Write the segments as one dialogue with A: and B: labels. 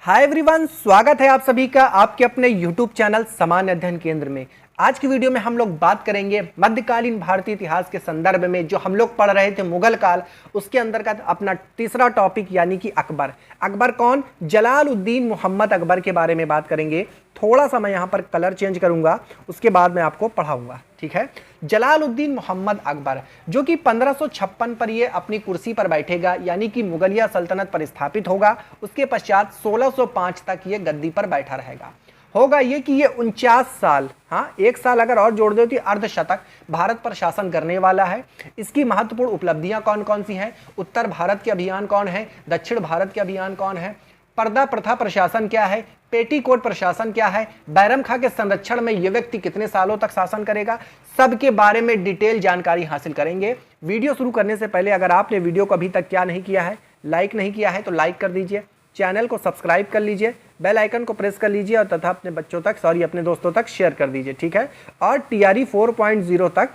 A: Hi everyone, स्वागत है आप सभी का आपके अपने यूट्यूब चैनल सामान्य अध्ययन केंद्र में। आज की वीडियो में हम लोग बात करेंगे मध्यकालीन भारतीय इतिहास के संदर्भ में जो हम लोग पढ़ रहे थे मुगल काल, उसके अंतर्गत अपना तीसरा टॉपिक यानी कि अकबर। अकबर कौन? जलालुद्दीन मोहम्मद अकबर के बारे में बात करेंगे। थोड़ा सा मैं यहाँ पर कलर चेंज करूंगा, उसके बाद मैं आपको पढ़ाऊंगा, ठीक है। जलालुद्दीन मोहम्मद अकबर जो कि 1556 पर ये अपनी कुर्सी पर बैठेगा, यानी कि मुगलिया सल्तनत पर स्थापित होगा। उसके पश्चात 1605 तक ये गद्दी पर बैठा रहेगा। होगा ये कि ये 49 साल, हाँ एक साल अगर और जोड़ दो तो अर्धशतक भारत पर शासन करने वाला है। इसकी महत्वपूर्ण उपलब्धियां कौन कौन सी हैं? उत्तर भारत के अभियान कौन है? दक्षिण भारत के अभियान कौन है? पर्दा प्रथा प्रशासन क्या है? पेटीकोट प्रशासन क्या है? बैरम खां के संरक्षण में यह व्यक्ति कितने सालों तक शासन करेगा? सबके बारे में डिटेल जानकारी हासिल करेंगे। वीडियो शुरू करने से पहले अगर आपने वीडियो को अभी तक क्या नहीं किया है, लाइक नहीं किया है तो लाइक कर दीजिए, चैनल को सब्सक्राइब कर लीजिए, बेल आइकन को प्रेस कर लीजिए और तथा अपने बच्चों तक अपने दोस्तों तक शेयर कर दीजिए, ठीक है। और टीआरई 4.0 तक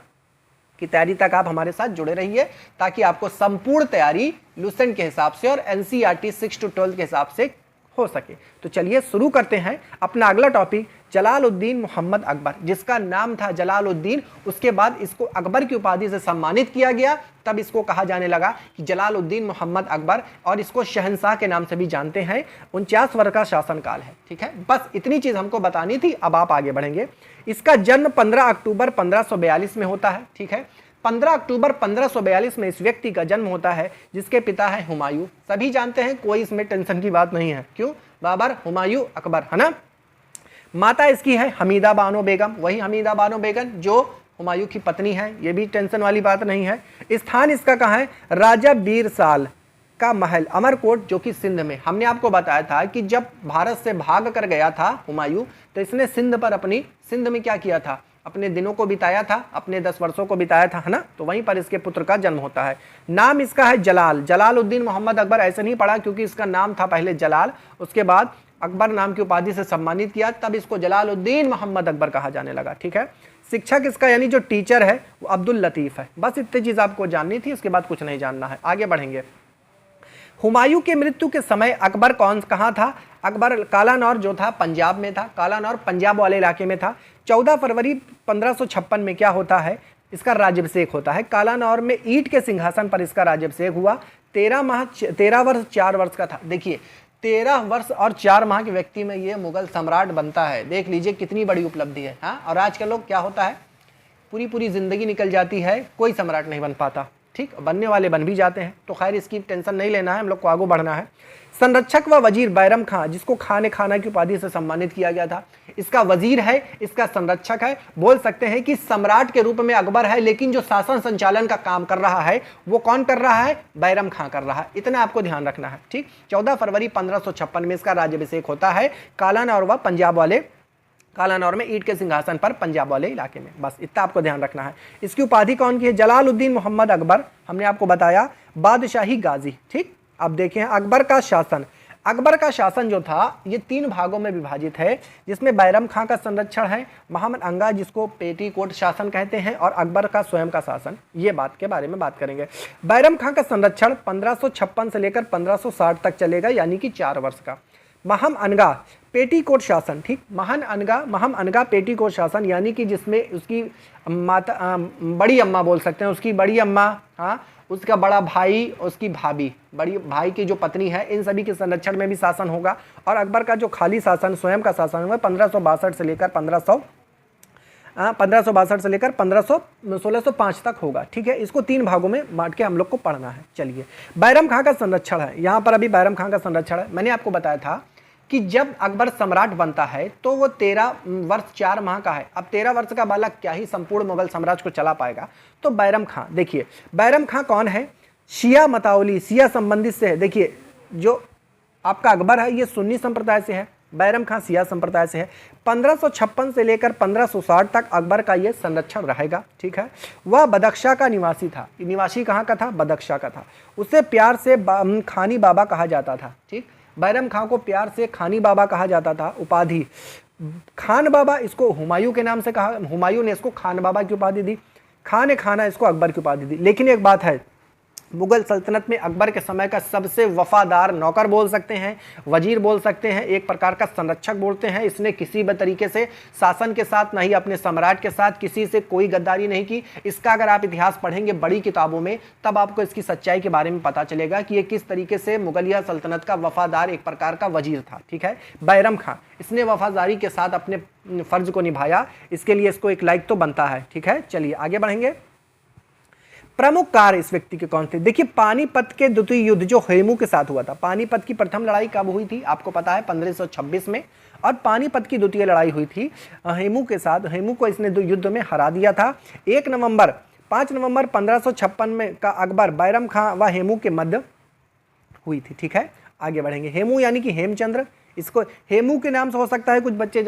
A: की तैयारी तक आप हमारे साथ जुड़े रहिए ताकि आपको संपूर्ण तैयारी लुसेंट के हिसाब से और एनसीईआरटी 6 to 12 के हिसाब से हो सके। तो चलिए शुरू करते हैं अपना अगला टॉपिक, जलालुद्दीन मोहम्मद अकबर, जिसका नाम था जलालुद्दीन। उसके बाद इसको अकबर की उपाधि से सम्मानित किया गया, तब इसको कहा जाने लगा कि जलालुद्दीन मोहम्मद अकबर, और इसको शहंशाह के नाम से भी जानते हैं। 49 वर्ष का शासनकाल है, ठीक है। बस इतनी चीज हमको बतानी थी, अब आप आगे बढ़ेंगे। इसका जन्म 15 अक्टूबर 1542 में होता है, ठीक है। 15 अक्टूबर 1542 में इस व्यक्ति का जन्म होता है, जिसके पिता है हुमायूं। सभी जानते हैं, कोई इसमें टेंशन की बात नहीं है। क्यों? बाबर, हुमायूं, अकबर, है ना। माता इसकी है हमीदा बानो बेगम, वही हमीदा बानो बेगम जो हुमायूं की पत्नी है, ये भी टेंशन वाली बात नहीं है। स्थान इसका कहाँ है? राजा बीरसाल का महल अमरकोट, जो कि सिंध में। हमने आपको बताया था कि जब भारत से भाग कर गया था हुमायूं, तो इसने सिंध में क्या किया था? अपने दिनों को बिताया था, अपने 10 वर्षों को बिताया था, है ना। तो वहीं पर इसके पुत्र का जन्म होता है। नाम इसका है जलालुद्दीन मोहम्मद अकबर। ऐसे नहीं पढ़ा क्योंकि इसका नाम था पहले जलाल, उसके बाद अकबर नाम की उपाधि से सम्मानित किया, तब इसको जलालुद्दीन मोहम्मद अकबर कहा जाने लगा, ठीक है। शिक्षक इसका यानी जो टीचर है वो अब्दुल लतीफ है। बस इतनी चीज आपको जाननी थी, इसके बाद कुछ नहीं जानना है। आगे बढ़ेंगे। हुमायूं के मृत्यु के समय अकबर कहाँ था? अकबर कालानौर जो था पंजाब में था, कालानौर पंजाब वाले इलाके में था। 14 फरवरी 1556 में क्या होता है? इसका राज्याभिषेक होता है। कालानौर में ईंट के सिंहासन पर इसका राज्याभिषेक हुआ। 13 वर्ष 4 वर्ष का था। देखिए 13 वर्ष और 4 माह के व्यक्ति में ये मुगल सम्राट बनता है। देख लीजिए कितनी बड़ी उपलब्धि है, हाँ। और आज के लोग क्या होता है, पूरी जिंदगी निकल जाती है, कोई सम्राट नहीं बन पाता, ठीक। बनने वाले बन भी जाते हैं, तो खैर इसकी टेंशन नहीं लेना है, हम लोग को आगे बढ़ना है। संरक्षक व वजीर बैरम खां, जिसको खाने खाना की उपाधि से सम्मानित किया गया था, इसका वजीर है, इसका संरक्षक है। बोल सकते हैं कि सम्राट के रूप में अकबर है, लेकिन जो शासन संचालन का काम कर रहा है वो कौन कर रहा है? बैरम खां कर रहा है। इतना आपको ध्यान रखना है, ठीक। 14 फरवरी 1556 में इसका राज्याभिषेक होता है कालानौर व पंजाब वाले, कालानौर में ईंट के सिंहासन पर पंजाब वाले इलाके में। बस इतना आपको ध्यान रखना है। इसकी उपाधि कौन की है? जलालुद्दीन मोहम्मद अकबर। हमने आपको बताया बादशाही गाजी, ठीक। अब देखें अकबर का शासन। अकबर का शासन जो था ये 3 भागों में विभाजित है, जिसमें बैरम खां का संरक्षण है, मोहम्मद अंगा जिसको पेटीकोट शासन कहते हैं, और अकबर का स्वयं का शासन। ये बात के बारे में बात करेंगे। बैरम खां का संरक्षण 1556 से लेकर 1560 तक चलेगा, यानी कि 4 वर्ष का। महम अनगा पेटीकोट शासन, ठीक। महम अनगा पेटीकोट शासन, यानी कि जिसमें उसकी माता बड़ी अम्मा बोल सकते हैं, उसकी बड़ी अम्मा, हाँ, उसका बड़ा भाई, उसकी भाभी, बड़ी भाई की जो पत्नी है, इन सभी के संरक्षण में भी शासन होगा। और अकबर का जो खाली शासन स्वयं का शासन हुआ 1562 से लेकर 1605 तक होगा, ठीक है। इसको 3 भागों में बांट के हम लोग को पढ़ना है। चलिए, बैरम खां का संरक्षण है, यहाँ पर अभी बैरम खां का संरक्षण है। मैंने आपको बताया था कि जब अकबर सम्राट बनता है तो वो 13 वर्ष 4 माह का है। अब 13 वर्ष का बालक क्या ही संपूर्ण मुगल साम्राज्य को चला पाएगा? तो बैरम खां, देखिए बैरम खां कौन है? शिया मतावली, शिया संबंधित से है। देखिए जो आपका अकबर है ये सुन्नी संप्रदाय से है, बैरम खां शिया संप्रदाय से है। 1556 से लेकर 1560 तक अकबर का ये संरक्षण रहेगा, ठीक है। वह बदख्शा का निवासी था। निवासी कहाँ का था? बदख्शा का था। उसे प्यार से खानी बाबा कहा जाता था, ठीक। बैरम खां को प्यार से खानी बाबा कहा जाता था। उपाधि खान बाबा, इसको हुमायूं के नाम से कहा, हुमायूं ने इसको खान बाबा की उपाधि दी। खान खाना इसको अकबर की उपाधि दी। लेकिन एक बात है, मुगल सल्तनत में अकबर के समय का सबसे वफादार नौकर बोल सकते हैं, वजीर बोल सकते हैं, एक प्रकार का संरक्षक बोलते हैं। इसने किसी भी तरीके से शासन के साथ, ना ही अपने सम्राट के साथ किसी से कोई गद्दारी नहीं की। इसका अगर आप इतिहास पढ़ेंगे बड़ी किताबों में, तब आपको इसकी सच्चाई के बारे में पता चलेगा कि ये किस तरीके से मुगलिया सल्तनत का वफादार एक प्रकार का वजीर था। ठीक है, बैरम खां, इसने वफादारी के साथ अपने फर्ज को निभाया, इसके लिए इसको एक लाइक तो बनता है। ठीक है, चलिए आगे बढ़ेंगे। प्रमुख कार्य इस व्यक्ति के कौन थे? देखिए, पानीपत के द्वितीय युद्ध जो हेमू के साथ हुआ था, पानीपत की प्रथम लड़ाई कब हुई थी आपको पता है? 1526 में, और पानीपत की द्वितीय लड़ाई हुई थी हेमू के साथ। हेमू को इसने युद्ध में हरा दिया था। 5 नवंबर 1556 में का अकबर, बैरम खां व हेमू के मध्य हुई थी। ठीक है, आगे बढ़ेंगे। हेमू यानी कि हेमचंद्र, इसको हेमू के नाम से हो सकता है कुछ बच्चे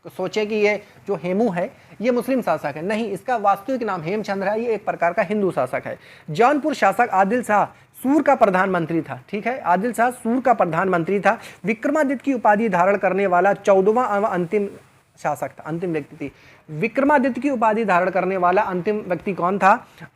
A: सोचे कि ये जो हेमू है ये मुस्लिम शासक है, नहीं, इसका वास्तविक नाम हेमचंद्र है। ये एक प्रकार का हिंदू शासक है। जौनपुर शासक आदिल शाह सूर का प्रधानमंत्री था। ठीक है, आदिल शाह सूर का प्रधानमंत्री था। विक्रमादित्य की उपाधि धारण करने वाला 14वां अंतिम शासक था, अंतिम व्यक्ति थी। विक्रमादित्य की उपाधि धारण करने वाला अंतिम व्यक्ति कौन था?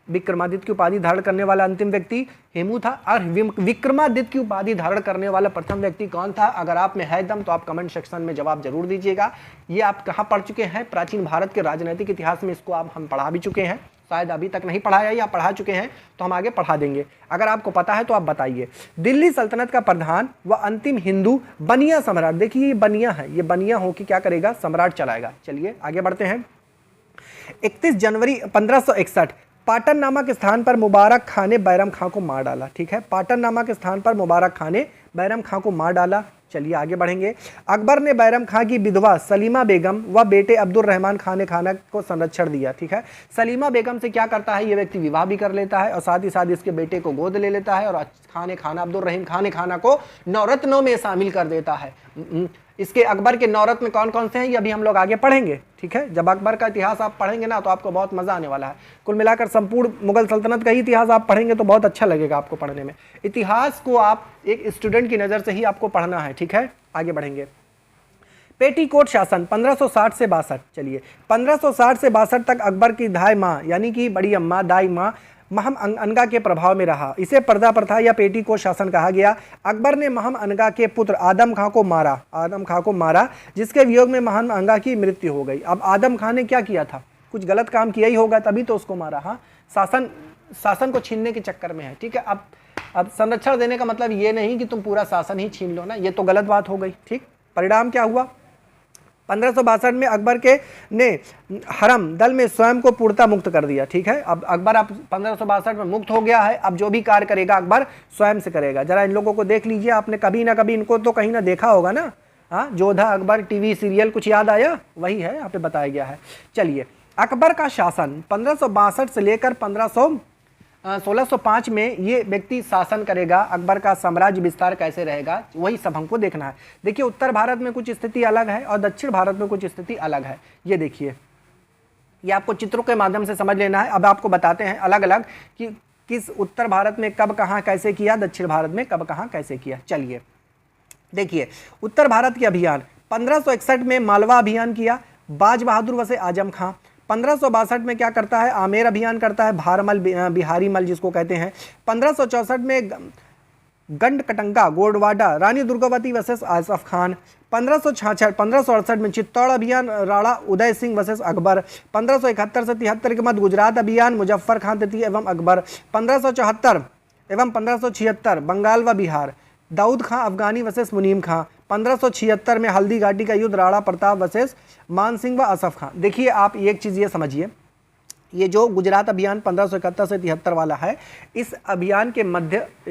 A: विक्रमादित्य की उपाधि धारण करने वाला अंतिम व्यक्ति हेमू था। और विक्रमादित्य की उपाधि धारण करने वाला प्रथम व्यक्ति कौन था? अगर आप में है दम तो आप कमेंट सेक्शन में जवाब जरूर दीजिएगा। ये आप कहाँ पढ़ चुके हैं? प्राचीन भारत के राजनीतिक इतिहास में इसको आप हम पढ़ा भी चुके हैं, शायद अभी तक नहीं पढ़ाया या पढ़ा चुके हैं तो हम आगे पढ़ा देंगे। अगर आपको पता है तो आप बताइए। दिल्ली सल्तनत का प्रधान व अंतिम हिंदू बनिया सम्राट, देखिए ये बनिया है, ये बनिया हो कि क्या करेगा? सम्राट चलाएगा। चलिए आगे बढ़ते हैं। 31 जनवरी 1561 पाटन नामक स्थान पर मुबारक खां ने बैरम खां को मार डाला। ठीक है, पाटन नामक स्थान पर मुबारक खां ने बैरम खां को मार डाला। चलिए आगे बढ़ेंगे। अकबर ने बैरम खां की विधवा सलीमा बेगम व बेटे अब्दुल रहमान खान खाना को संरक्षण दिया। ठीक है, सलीमा बेगम से क्या करता है? ये व्यक्ति विवाह भी कर लेता है और साथ ही साथ इसके बेटे को गोद ले लेता है और खान खाना अब्दुल रहीम खान खाना को नौरत्नों में शामिल कर देता है। इसके अकबर के नौरत्न कौन कौन से हैं ये अभी हम लोग आगे पढ़ेंगे। ठीक है, जब अकबर का इतिहास आप पढ़ेंगे ना तो आपको बहुत मजा आने वाला है। कुल मिलाकर संपूर्ण मुगल सल्तनत का ही इतिहास आप पढ़ेंगे तो बहुत अच्छा लगेगा आपको पढ़ने में। इतिहास को आप एक स्टूडेंट की नज़र से ही आपको पढ़ना है। ठीक है, आगे बढ़ेंगे। पेटीकोट शासन 1560 से 62। चलिए 1560 से 62 तक अकबर की दाई माँ यानी कि बड़ी अम्मा, दाई माँ महम अनगा के प्रभाव में रहा। इसे पर्दा प्रथा या पेटीकोट शासन कहा गया। अकबर ने महम अनगा के पुत्र आदम खां को मारा, जिसके वियोग में महम अनगा की मृत्यु हो गई। अब आदम खां ने क्या किया था? कुछ गलत काम किया ही होगा तभी तो उसको मारा। हाँ, शासन को छीनने के चक्कर में है। ठीक है, अब संरक्षण देने का मतलब ये नहीं कि तुम पूरा शासन ही छीन लो ना, ये तो गलत बात हो गई। ठीक, परिणाम क्या हुआ? 1562 में अकबर के ने हरम दल में स्वयं को पूर्णतः मुक्त कर दिया। ठीक है, अब अकबर अब 1562 में मुक्त हो गया है। अब जो भी कार्य करेगा अकबर स्वयं से करेगा। जरा इन लोगों को देख लीजिए, आपने कभी ना कभी इनको तो कहीं ना देखा होगा ना। हाँ, जोधा अकबर टीवी सीरियल कुछ याद आया? वही है, यहाँ पे बताया गया है। चलिए, अकबर का शासन 1562 से लेकर 1605 में ये व्यक्ति शासन करेगा। अकबर का साम्राज्य विस्तार कैसे रहेगा वही सब हमको देखना है। देखिए, उत्तर भारत में कुछ स्थिति अलग है और दक्षिण भारत में कुछ स्थिति अलग है। ये देखिए, ये आपको चित्रों के माध्यम से समझ लेना है। अब आपको बताते हैं अलग अलग कि किस उत्तर भारत में कब कहाँ कैसे किया, दक्षिण भारत में कब कहाँ कैसे किया। चलिए देखिए, उत्तर भारत के अभियान 1561 में मालवा अभियान किया, बाज बहादुर वसे आजम खां। 1562 में क्या करता है? आमेर अभियान करता है, भारमल बिहारी मल जिसको कहते हैं। 1564 में गंडकटंगा गोडवाडा रानी दुर्गावती वर्सेस आसफ खान। 1568 में चित्तौड़ अभियान राणा उदय सिंह वर्सेस अकबर। 1571 से 73 के मध्य गुजरात अभियान मुजफ्फर खान तृतीय एवं अकबर। 1574 एवं 1576 बंगाल व बिहार दाऊद खां अफगानी वर्सेस मुनीम खां। 1576 में हल्दी घाटी का युद्ध राणा प्रताप वर्सेस मान सिंह व असफ खां। देखिए, आप एक चीज़ ये समझिए, ये जो गुजरात अभियान 1571 से 73 वाला है, इस अभियान के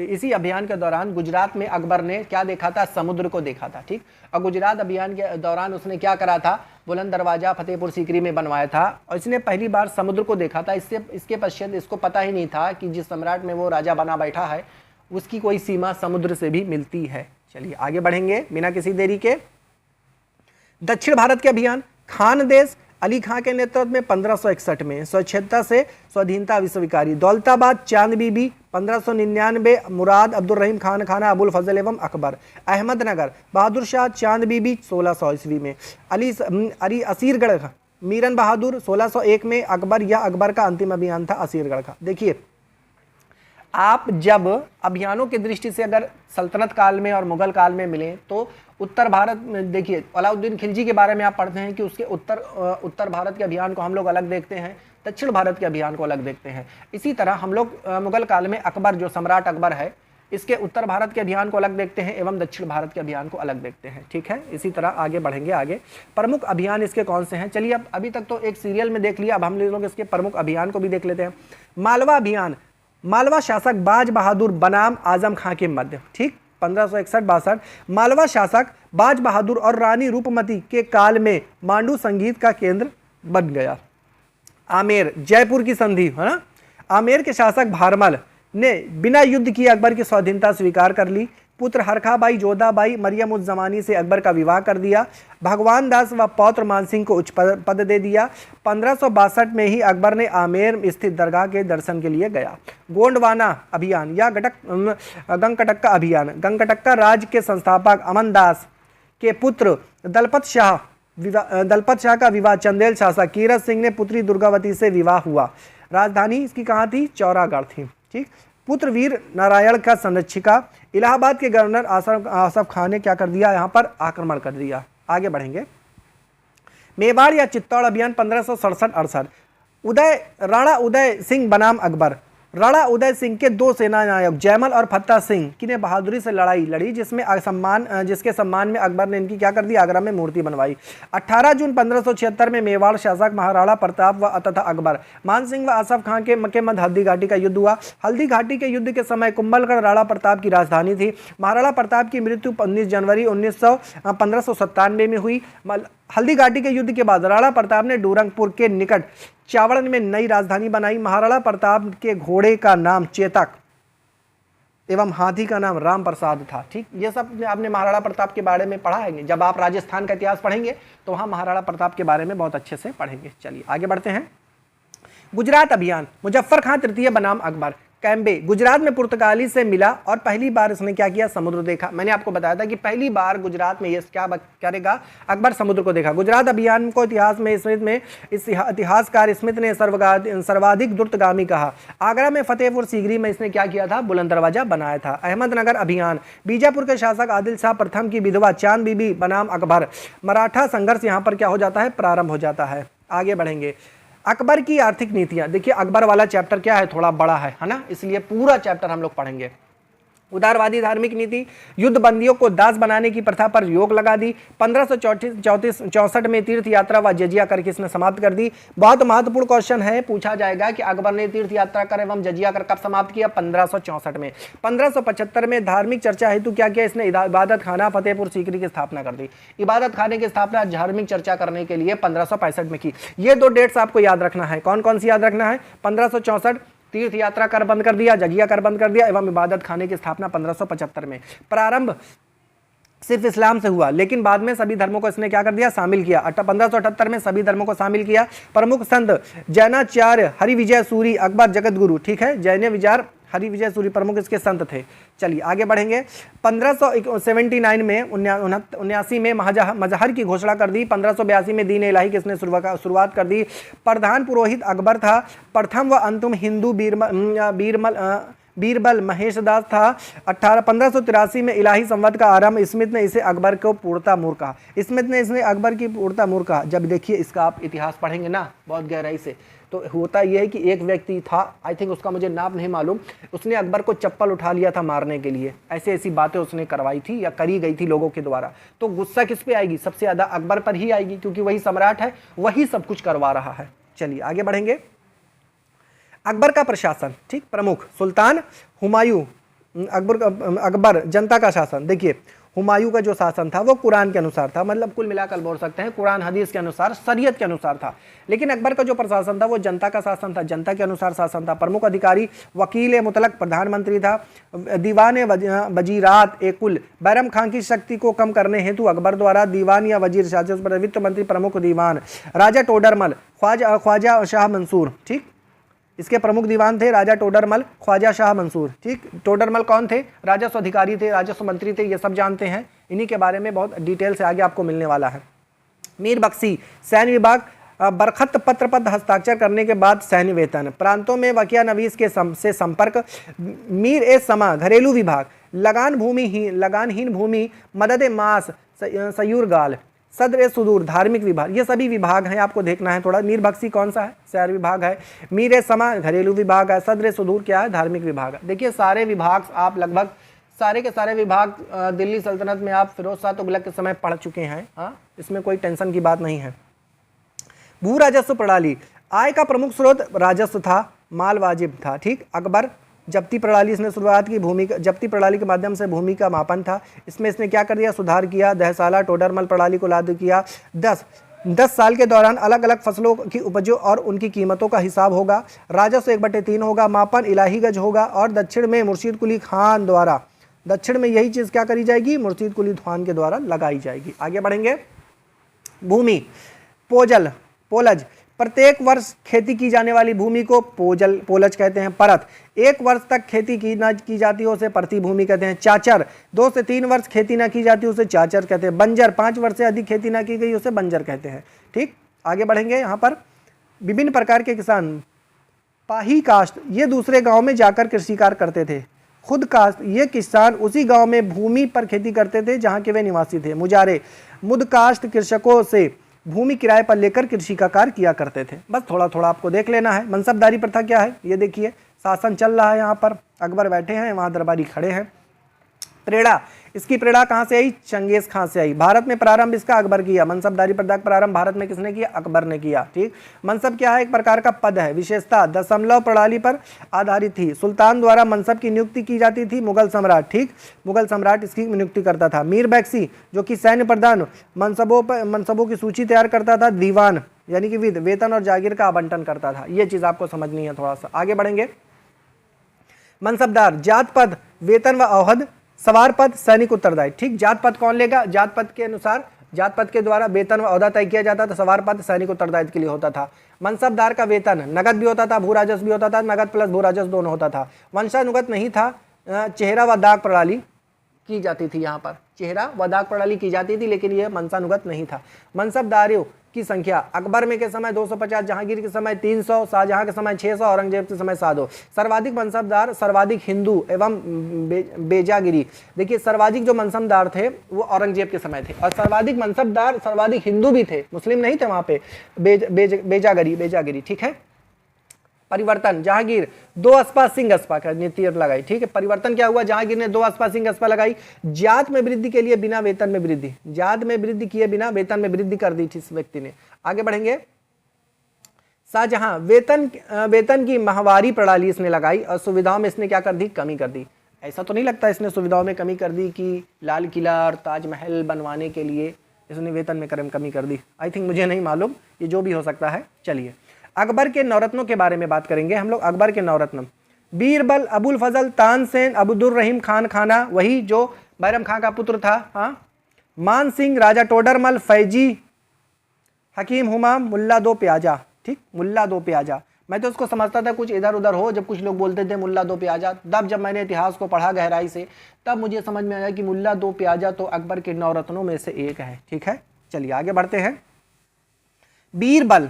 A: इसी अभियान के दौरान गुजरात में अकबर ने क्या देखा था? समुद्र को देखा था। ठीक, और गुजरात अभियान के दौरान उसने क्या करा था? बुलंद दरवाजा फतेहपुर सीकरी में बनवाया था और इसने पहली बार समुद्र को देखा था। इसके पश्चात इसको पता ही नहीं था कि जिस सम्राट में वो राजा बना बैठा है उसकी कोई सीमा समुद्र से भी मिलती है। चलिए आगे बढ़ेंगे बिना किसी देरी के। दक्षिण भारत के अभियान खान देश अली खां के नेतृत्व में 1561 में स्वच्छता से स्वाधीनता विश्वविकारी। दौलताबाद चांद बीबी 1599 मुराद अब्दुल रहीम खान खाना अबुल फजल एवं अकबर। अहमदनगर बहादुर शाह चांद बीबी 1600 ईस्वी में। अली असीरगढ़ मीरन बहादुर 1601 में। अकबर या अकबर का अंतिम अभियान था असीरगढ़ का। देखिए, आप जब अभियानों की दृष्टि से अगर सल्तनत काल में और मुगल काल में मिले तो उत्तर भारत में देखिए, अलाउद्दीन खिलजी के बारे में आप पढ़ते हैं कि उसके उत्तर भारत के अभियान को हम लोग अलग देखते हैं, दक्षिण भारत के अभियान को अलग देखते हैं। इसी तरह हम लोग मुगल काल में अकबर, जो सम्राट अकबर है, इसके उत्तर भारत के अभियान को अलग देखते हैं एवं दक्षिण भारत के अभियान को अलग देखते हैं। ठीक है, इसी तरह आगे बढ़ेंगे। आगे प्रमुख अभियान इसके कौन से हैं? चलिए, अब अभी तक तो एक सीरियल में देख लिया, अब हम लोग इसके प्रमुख अभियान को भी देख लेते हैं। मालवा अभियान, मालवा शासक बाज बहादुर बनाम आजम खां के मध्य, ठीक, 1561-62। मालवा शासक बाज बहादुर और रानी रूपमती के काल में मांडू संगीत का केंद्र बन गया। आमेर, जयपुर की संधि, है ना। आमेर के शासक भारमल ने बिना युद्ध किए अकबर की स्वाधीनता स्वीकार कर ली। पुत्र हरखाबाई जोधाबाई मरियम उज जमानी से अकबर का विवाह कर दिया। भगवान दास व पौत्र मानसिंह को उच्च पद दे दिया। 1562 में ही अकबर ने आमेर स्थित दरगाह के दर्शन के लिए गया। गोंडवाना अभियान या गंगकटक्का अभियान, गंगकटक्का राज्य के संस्थापक अमन दास के पुत्र दलपत शाह का विवाह चंदेल शासक कीरत सिंह ने पुत्री दुर्गावती से विवाह हुआ। राजधानी इसकी कहाँ थी? चौरागढ़ थी, ठीक। पुत्र वीर नारायण का संरक्षिका। इलाहाबाद के गवर्नर आसफ खान ने क्या कर दिया? यहाँ पर आक्रमण कर दिया। आगे बढ़ेंगे। मेवाड़ या चित्तौड़ अभियान 1567-68। राणा उदय सिंह बनाम अकबर। राणा उदय सिंह के दो सेना नायक जयमल और फत्ता सिंह की ने बहादुरी से लड़ाई लड़ी, जिसके सम्मान में अकबर ने इनकी क्या कर दी? आगरा में मूर्ति बनवाई। 18 जून 1576 में मेवाड़ शासक महाराणा प्रताप व तथा अकबर, मानसिंह व आसफ खां के मध्य हल्दी घाटी का युद्ध हुआ। हल्दी घाटी के युद्ध के समय कुंभलगढ़ राणा प्रताप की राजधानी थी। महाराणा प्रताप की मृत्यु 19 जनवरी 1597 में हुई। हल्दी घाटी के युद्ध के बाद राणा प्रताप ने डूरंगपुर के निकट चावड़न में नई राजधानी बनाई। महाराणा प्रताप के घोड़े का नाम चेतक एवं हाथी का नाम राम प्रसाद था, ठीक। ये सब आपने महाराणा प्रताप के बारे में पढ़ा है। जब आप राजस्थान का इतिहास पढ़ेंगे तो वहाँ महाराणा प्रताप के बारे में बहुत अच्छे से पढ़ेंगे। चलिए आगे बढ़ते हैं। गुजरात अभियान, मुजफ्फर खां तृतीय बनाम अकबर। कैम्बे गुजरात में पुर्तगाली से मिला और पहली बार इसने क्या किया? समुद्र देखा। मैंने आपको बताया था कि पहली बार गुजरात में ये क्या करेगा? अकबर समुद्र को देखा। गुजरात अभियान को इतिहासकार स्मिथ ने सर्वाधिक द्रुतगामी कहा। आगरा में फतेहपुर सीकरी में इसने क्या किया था? बुलंद दरवाजा बनाया था। अहमदनगर अभियान, बीजापुर के शासक आदिल शाह प्रथम की विधवा चांद बीबी बनाम अकबर। मराठा संघर्ष यहाँ पर क्या हो जाता है? प्रारंभ हो जाता है। आगे बढ़ेंगे। अकबर की आर्थिक नीतियां, देखिए अकबर वाला चैप्टर क्या है? थोड़ा बड़ा है ना, इसलिए पूरा चैप्टर हम लोग पढ़ेंगे। उदारवादी धार्मिक नीति, युद्ध बंदियों को दास बनाने की प्रथा पर रोक लगा दी। 1564 में तीर्थ यात्रा व जजिया कर इसने समाप्त कर दी। बहुत महत्वपूर्ण क्वेश्चन है, पूछा जाएगा कि अकबर ने तीर्थ यात्रा कर एवं जजिया कर कब समाप्त किया? 1564 में। 1575 में धार्मिक चर्चा हेतु क्या किया इसने? इबादत खाना फतेहपुर सीकरी की स्थापना कर दी। इबादत खाने की स्थापना धार्मिक चर्चा करने के लिए 1565 में की। ये दो डेट्स आपको याद रखना है। कौन कौन सी याद रखना है? 1564 तीर्थ यात्रा कर बंद कर दिया, जजिया कर बंद कर दिया एवं इबादत खाने की स्थापना 1575 में। प्रारंभ सिर्फ इस्लाम से हुआ, लेकिन बाद में सभी धर्मों को इसने क्या कर दिया? शामिल किया। 1578 में सभी धर्मों को शामिल किया। प्रमुख संत जैनाचार्य हरिविजय सूरी, अकबर जगत गुरु, ठीक है। जैन विचार हरिविजय सूरी प्रमुख इसके संत थे। चलिए आगे बढ़ेंगे। 1579 में 79 में मजहर की घोषणा कर दी। 1582 में दीन इलाही की इसने शुरुआत कर दी। प्रधान पुरोहित अकबर था। प्रथम व अंतिम हिंदू बीरबल महेश दास था। 1583 में इलाही संवत का आरंभ। स्मिथ ने इसे अकबर को पूर्णता मूर्ख कहा। स्मिथ ने इसने अकबर की पूर्णता मूर्ख कहा। जब देखिए इसका आप इतिहास पढ़ेंगे ना बहुत गहराई से, तो होता यह है कि एक व्यक्ति था, आई थिंक उसका मुझे नाम नहीं मालूम, उसने अकबर को चप्पल उठा लिया था मारने के लिए। ऐसी बातें उसने करवाई थी या करी गई थी लोगों के द्वारा। तो गुस्सा किस पे आएगी? सबसे ज़्यादा अकबर पर ही आएगी, क्योंकि वही सम्राट है, वही सब कुछ करवा रहा है। चलिए आगे बढ़ेंगे। अकबर का प्रशासन, ठीक। प्रमुख सुल्तान हुमायूं, अकबर जनता का शासन। देखिए हुमायूं का जो शासन था वो कुरान के अनुसार था, मतलब कुल मिलाकर बोल सकते हैं कुरान हदीस के अनुसार, शरीयत के अनुसार था। लेकिन अकबर का जो प्रशासन था वो जनता का शासन था, जनता के अनुसार शासन था। प्रमुख अधिकारी वकील मुतलक प्रधानमंत्री था। दीवान वजीरात कुल बैरम खां की शक्ति को कम करने हेतु अकबर द्वारा दीवान या वजीर शासन, वित्त मंत्री प्रमुख दीवान राजा टोडरमल, ख्वाजा शाह मंसूर, ठीक। इसके प्रमुख दीवान थे राजा टोडरमल, ख्वाजा शाह मंसूर, ठीक। टोडरमल कौन थे? राजस्व अधिकारी थे, राजस्व मंत्री थे, ये सब जानते हैं। इन्हीं के बारे में बहुत डिटेल से आगे आपको मिलने वाला है। मीर बख्शी सैन्य विभाग, बरखत पत्र पर हस्ताक्षर करने के बाद सैन्य वेतन, प्रांतों में वकिया नवीस के से संपर्क, मीर ए समा घरेलू विभाग, लगानहीन भूमि, मदद मास सयूर गाल, सदर ए सुदूर धार्मिक विभाग। ये सभी विभाग हैं, आपको देखना है थोड़ा। मीर बख्शी कौन सा है? शहर विभाग है। मीर ए समा घरेलू विभाग है। सदर ए सुदूर क्या है? धार्मिक विभाग है। देखिए सारे विभाग आप लगभग सारे के सारे विभाग दिल्ली सल्तनत में आप फिरोज शाह तुगलक के समय पढ़ चुके हैं। हाँ, इसमें कोई टेंशन की बात नहीं है। भू राजस्व प्रणाली, आय का प्रमुख स्रोत राजस्व था, माल वाजिब था। ठीक, अकबर जब्ती प्रणाली इसने शुरुआत की, भूमि जब्ती प्रणाली के माध्यम से भूमि का मापन था। इसमें इसने क्या कर दिया? सुधार किया। दहसाला टोडरमल प्रणाली को लागू किया। 10 साल के दौरान अलग अलग फसलों की उपजों और उनकी कीमतों का हिसाब होगा। राजस्व 1/3 होगा। मापन इलाही गज होगा। और दक्षिण में मुर्शीद कुली खान द्वारा, दक्षिण में यही चीज़ क्या करी जाएगी? मुर्शीद कुली खान के द्वारा लगाई जाएगी। आगे बढ़ेंगे। भूमि पोलज, प्रत्येक वर्ष खेती की जाने वाली भूमि को पोलज कहते हैं। परत, 1 वर्ष तक खेती की ना की जाती है उसे प्रति भूमि कहते हैं। चाचर, 2 से 3 वर्ष खेती ना की जाती है उसे चाचर कहते हैं। बंजर, 5 वर्ष से अधिक खेती ना की गई उसे बंजर कहते हैं। ठीक, आगे बढ़ेंगे। यहाँ पर विभिन्न प्रकार के किसान, पाही कास्ट, ये दूसरे गाँव में जाकर कृषि कार्य करते थे। खुद कास्ट, ये किसान उसी गाँव में भूमि पर खेती करते थे जहाँ के वे निवासी थे। मुजारे, मुदकास्ट कृषकों से भूमि किराए पर लेकर कृषि का कार्य किया करते थे। बस थोड़ा थोड़ा आपको देख लेना है। मनसबदारी प्रथा क्या है? ये देखिए, शासन चल रहा है यहाँ पर, अकबर बैठे हैं, वहाँ दरबारी खड़े हैं। प्रेरणा, इसकी प्रेरणा कहाँ से आई? चंगेज खां से आई। भारत में प्रारंभ इसका अकबर किया। मनसबदारी प्रथा का प्रारंभ भारत में किसने किया? अकबर ने किया। ठीक, मनसब क्या है? एक प्रकार का पद है। विशेषता दशमलव प्रणाली पर आधारित थी। सुल्तान द्वारा मनसब की नियुक्ति की जाती थी। मुगल सम्राट, ठीक, मुगल सम्राट इसकी नियुक्ति करता था। मीर बैक्सी जो कि सैन्य प्रधान मनसबों की सूची तैयार करता था। दीवान यानी कि वेतन और जागीर का आवंटन करता था। ये चीज आपको समझनी है थोड़ा सा। आगे बढ़ेंगे। मनसबदार, जात पद, वेतन व औहद, सवार पद, सैनिक उत्तरदायी। ठीक, जात पद कौन लेगा? जात पद के अनुसार, जात पद के द्वारा वेतन व औहदा तय किया जाता था। सवार पद सैनिक उत्तरदायित्व के लिए होता था। मनसबदार का वेतन नगद भी होता था, भू राजस्व भी होता था। नगद प्लस भू राजस्व दोनों होता था। वंशानुगत नहीं था। चेहरा व दाग प्रणाली की जाती थी। यहाँ पर चेहरा व दाग प्रणाली की जाती थी, लेकिन यह मनसानुगत नहीं था। मनसबदारियों की संख्या अकबर में के समय 250, जहांगीर के समय 300, शाहजहां के समय 600, औरंगजेब के समय 700। सर्वाधिक मनसबदार, सर्वाधिक हिंदू एवं बेजागिरी। देखिए सर्वाधिक जो मनसबदार थे वो औरंगजेब के समय थे, और सर्वाधिक मनसबदार सर्वाधिक हिंदू भी थे, मुस्लिम नहीं थे वहां पे। बेजागिरी। ठीक है। परिवर्तन, जहांगीर 2 अस्पा सिंह अस्पा का नीति लगाई। ठीक है, परिवर्तन क्या हुआ? जहांगीर ने 2 अस्पा सिंह अस्पा लगाई। जात में वृद्धि के लिए बिना वेतन में वृद्धि, जात में वृद्धि किए बिना वेतन में वृद्धि कर दी थी इस व्यक्ति ने। आगे बढ़ेंगे। शाहजहां, वेतन की माहवारी प्रणाली इसने लगाई, और सुविधाओं में इसने क्या कर दी? कमी कर दी। ऐसा तो नहीं लगता इसने सुविधाओं में कमी कर दी कि लाल किला और ताजमहल बनवाने के लिए इसने वेतन में कमी कर दी? आई थिंक, मुझे नहीं मालूम, ये जो भी हो सकता है। चलिए अकबर के नवरत्नों के बारे में बात करेंगे हम लोग। अकबर के नवरत्न, बीरबल, अबुल फजल, तानसेन, अब्दुर रहीम खान खाना, वही जो बैरम खां का पुत्र था। हाँ, मान सिंह, राजा टोडरमल, फैजी, हकीम हुमाम, मुल्ला दो प्याजा। ठीक, मुल्ला दो प्याजा। मैं तो उसको समझता था कुछ इधर उधर हो, जब कुछ लोग बोलते थे मुल्ला दो प्याजा, तब जब मैंने इतिहास को पढ़ा गहराई से, तब मुझे समझ में आया कि मुल्ला दो प्याजा तो अकबर के नवरत्नों में से एक है। ठीक है, चलिए आगे बढ़ते हैं। बीरबल,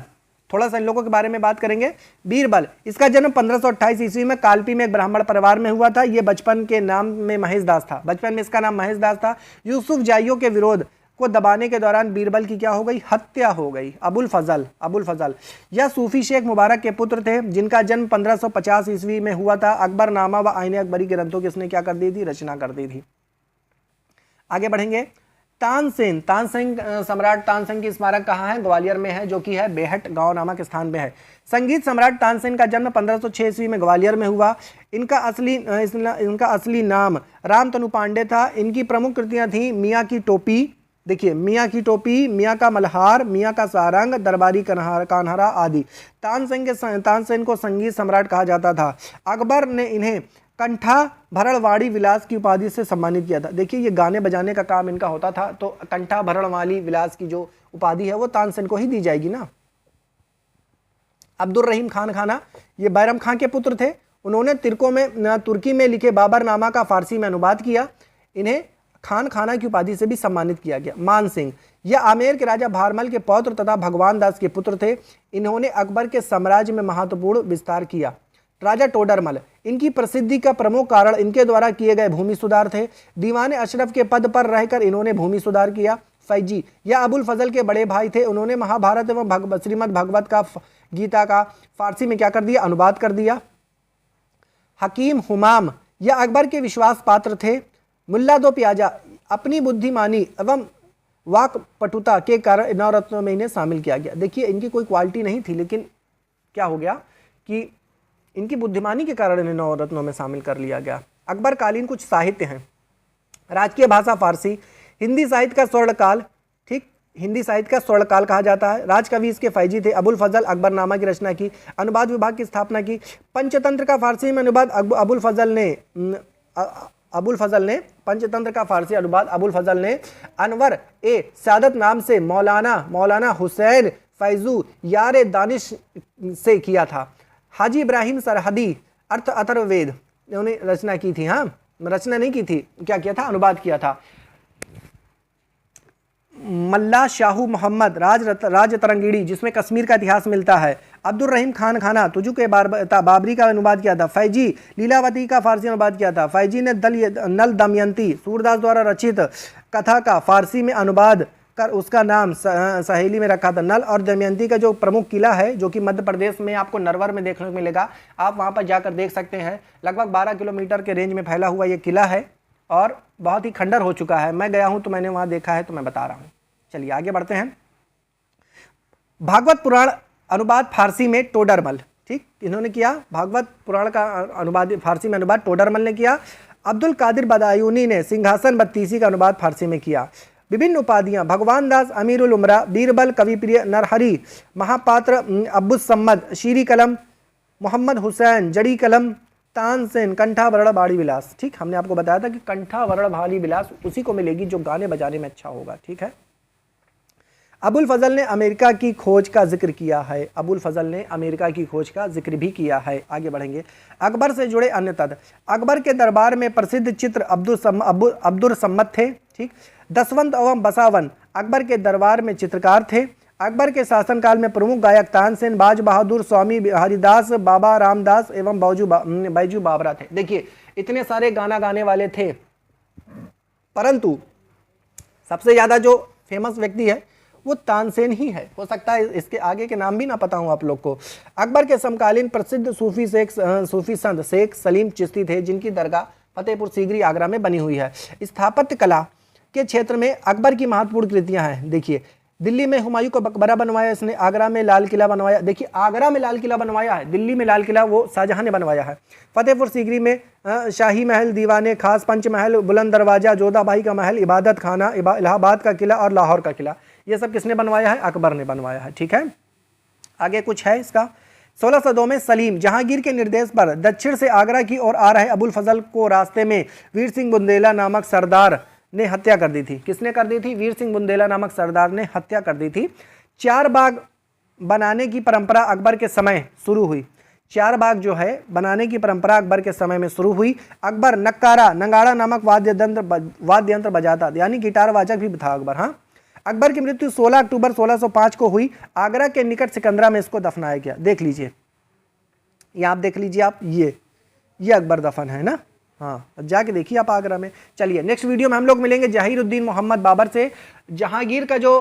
A: थोड़ा सा इन लोगों के बारे में बात करेंगे। बीरबल, इसका जन्म 1528 ईस्वी में कालपी में एक ब्राह्मण परिवार में हुआ था। ये बचपन के नाम में महेश दास था, बचपन में इसका नाम महेश दास था। यूसुफ जाइयों के विरोध को दबाने के दौरान बीरबल की क्या हो गई? हत्या हो गई। अबुल फजल यह सूफी शेख मुबारक के पुत्र थे, जिनका जन्म 1550 ईस्वी में हुआ था। अकबरनामा व आईने अकबरी ग्रंथों की इसने क्या कर दी थी? रचना कर दी थी। आगे बढ़ेंगे। तानसेन, सम्राट तानसेन की स्मारक कहाँ है? ग्वालियर में है, जो कि है बेहट गांव नामक स्थान में है। संगीत सम्राट तानसेन का जन्म 1506 ईस्वी में ग्वालियर में हुआ। इनका असली नाम रामतनु पांडे था। इनकी प्रमुख कृतियां थी मियाँ की टोपी, देखिए मियाँ की टोपी, मियाँ का मल्हार, मियाँ का सारंग, दरबारी कान्हारा आदि। तानसेन को संगीत सम्राट कहा जाता था। अकबर ने इन्हें कंठा भरणवाड़ी विलास की उपाधि से सम्मानित किया था। देखिए ये गाने बजाने का काम इनका होता था, तो कंठा भरणवाली विलास की जो उपाधि है वो तानसेन को ही दी जाएगी ना। अब्दुर रहीम खान खाना, ये बैरम खां के पुत्र थे। उन्होंने तुर्की में लिखे बाबरनामा का फारसी में अनुवाद किया। इन्हें खान खाना की उपाधि से भी सम्मानित किया गया। मान सिंह, यह आमेर के राजा भारमल के पौत्र तथा भगवान दास के पुत्र थे। इन्होंने अकबर के साम्राज्य में महत्वपूर्ण विस्तार किया। राजा टोडरमल, इनकी प्रसिद्धि का प्रमुख कारण इनके द्वारा किए गए भूमि सुधार थे। दीवाने अशरफ के पद पर रहकर इन्होंने भूमि सुधार किया। फैजी, यह अबुल फजल के बड़े भाई थे। उन्होंने महाभारत एवं श्रीमद् भागवत का, गीता का फारसी में क्या कर दिया, अनुवाद कर दिया। हकीम हुमाम, यह अकबर के विश्वास पात्र थे। मुल्ला दो प्याजा, अपनी बुद्धिमानी एवं वाक पटुता के कारण नवरत्नों में इन्हें शामिल किया गया। देखिए इनकी कोई क्वालिटी नहीं थी, लेकिन क्या हो गया कि इनकी बुद्धिमानी के कारण इन्हें नवरत्नों में शामिल कर लिया गया। अकबर कालीन कुछ साहित्य हैं। राजकीय भाषा फारसी। हिंदी साहित्य का स्वर्णकाल, ठीक, हिंदी साहित्य का स्वर्णकाल कहा जाता है। राजकवि इसके फैजी थे। अबुल फजल अकबरनामा की रचना की। अनुवाद विभाग की स्थापना की। पंचतंत्र का फारसी में अनुवाद अबुल फजल ने पंचतंत्र का फारसी अनुवाद अबुल फजल ने अनवर ए सादत नाम से मौलाना हुसैन फैजू यार दानिश से किया था। हाजी इब्राहिम सरहदी अर्थ अथर्ववेद उन्होंने रचना की थी। हाँ, रचना नहीं की थी, क्या किया था, अनुवाद किया था। मल्ला शाहू मोहम्मद राज तरंगीड़ी, जिसमें कश्मीर का इतिहास मिलता है। अब्दुल रहीम खान खाना तुजु के बाबरी का अनुवाद किया था। फैजी लीलावती का फारसी अनुवाद किया था। फैजी ने नल दमयंती सूरदास द्वारा रचित कथा का फारसी में अनुवाद कर उसका नाम सहेली में रखा था। नल और दमयंती का जो प्रमुख किला है, जो कि मध्य प्रदेश में आपको नरवर में देखने को मिलेगा, आप वहां पर जाकर देख सकते हैं। लगभग 12 किलोमीटर के रेंज में फैला हुआ ये किला है और बहुत ही खंडर हो चुका है। मैं गया हूं तो मैंने वहां देखा है, तो मैं बता रहा हूं। चलिए आगे बढ़ते हैं। भागवत पुराण अनुवाद फारसी में टोडरमल, ठीक, इन्होंने किया। भागवत पुराण का अनुवाद फारसी में अनुवाद टोडरमल ने किया। अब्दुल कादिर बदायूनी ने सिंहासन बत्तीसी का अनुवाद फारसी में किया। विभिन्न उपाधियां, भगवान दास, अमीरुल उमरा, बीरबल, कविप्रिय, नरहरी, महापात्र, अब्बुस सम्मद, शीरी कलम, मोहम्मद हुसैन, जड़ी कलम, तानसेन, कंठावरण, बाड़ी विलास। ठीक, हमने आपको बताया था कि कंठावरण बाड़ी विलास उसी को मिलेगी जो गाने बजाने में अच्छा होगा। ठीक है। अबुल फजल ने अमेरिका की खोज का जिक्र किया है। अबुल फजल ने अमेरिका की खोज का जिक्र भी किया है। आगे बढ़ेंगे। अकबर से जुड़े अन्य तथ्य। अकबर के दरबार में प्रसिद्ध चित्र अब्दुल सम्मद थे। ठीक। दसवंत एवं बसावन अकबर के दरबार में चित्रकार थे। अकबर के शासनकाल में प्रमुख गायक तानसेन, बाज बहादुर, स्वामी हरिदास, बाबा रामदास एवं बैजू बाबरा थे। देखिए इतने सारे गाना गाने वाले थे, परंतु सबसे ज्यादा जो फेमस व्यक्ति है वो तानसेन ही है। हो सकता है इसके आगे के नाम भी ना पता हो आप लोग को। अकबर के समकालीन प्रसिद्ध सूफी संत शेख सलीम चिश्ती थे, जिनकी दरगाह फतेहपुर सीकरी आगरा में बनी हुई है। स्थापत्य कला के क्षेत्र में अकबर की महत्वपूर्ण कृतियां हैं। देखिए दिल्ली में हुमायूं का मकबरा बनवाया इसने, आगरा में लाल किला बनवाया। देखिए आगरा में लाल किला बनवाया है, दिल्ली में लाल किला वो शाहजहां ने बनवाया है। फतेहपुर सीकरी में शाही महल, दीवाने खास, पंचमहल, बुलंद दरवाजा, जोधाबाई का महल, इबादत खाना, इलाहाबाद का किला और लाहौर का किला, ये सब किसने बनवाया है? अकबर ने बनवाया है। ठीक है। आगे कुछ है इसका। 1602 में सलीम जहांगीर के निर्देश पर दक्षिण से आगरा की ओर आ रहे अबुल फजल को रास्ते में वीर सिंह बुंदेला नामक सरदार ने हत्या कर दी थी। किसने कर दी थी? वीर सिंह बुंदेला नामक सरदार ने हत्या कर दी थी। 4 बाग बनाने की परंपरा अकबर के समय शुरू हुई। 4 बाग जो है बनाने की परंपरा अकबर के समय में शुरू हुई। अकबर नगाड़ा नामक वाद्य यंत्र बजाता, यानी गिटार वाचक भी था अकबर। हाँ, अकबर की मृत्यु 16 अक्टूबर 1605 को हुई। आगरा के निकट सिकंदरा में इसको दफनाया गया। देख लीजिए, ये आप देख लीजिए आप, ये अकबर दफन है ना। हाँ, जाके देखिए आप आगरा में। चलिए नेक्स्ट वीडियो में हम लोग मिलेंगे जहीरुद्दीन मोहम्मद बाबर से। जहांगीर का जो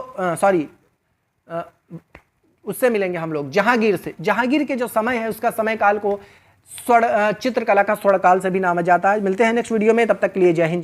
A: उससे मिलेंगे हम लोग, जहांगीर से। जहांगीर के जो समय है उसका समय काल को चित्रकला का स्वर्णकाल से भी नामा जाता है। मिलते हैं नेक्स्ट वीडियो में, तब तक के लिए जय हिंद।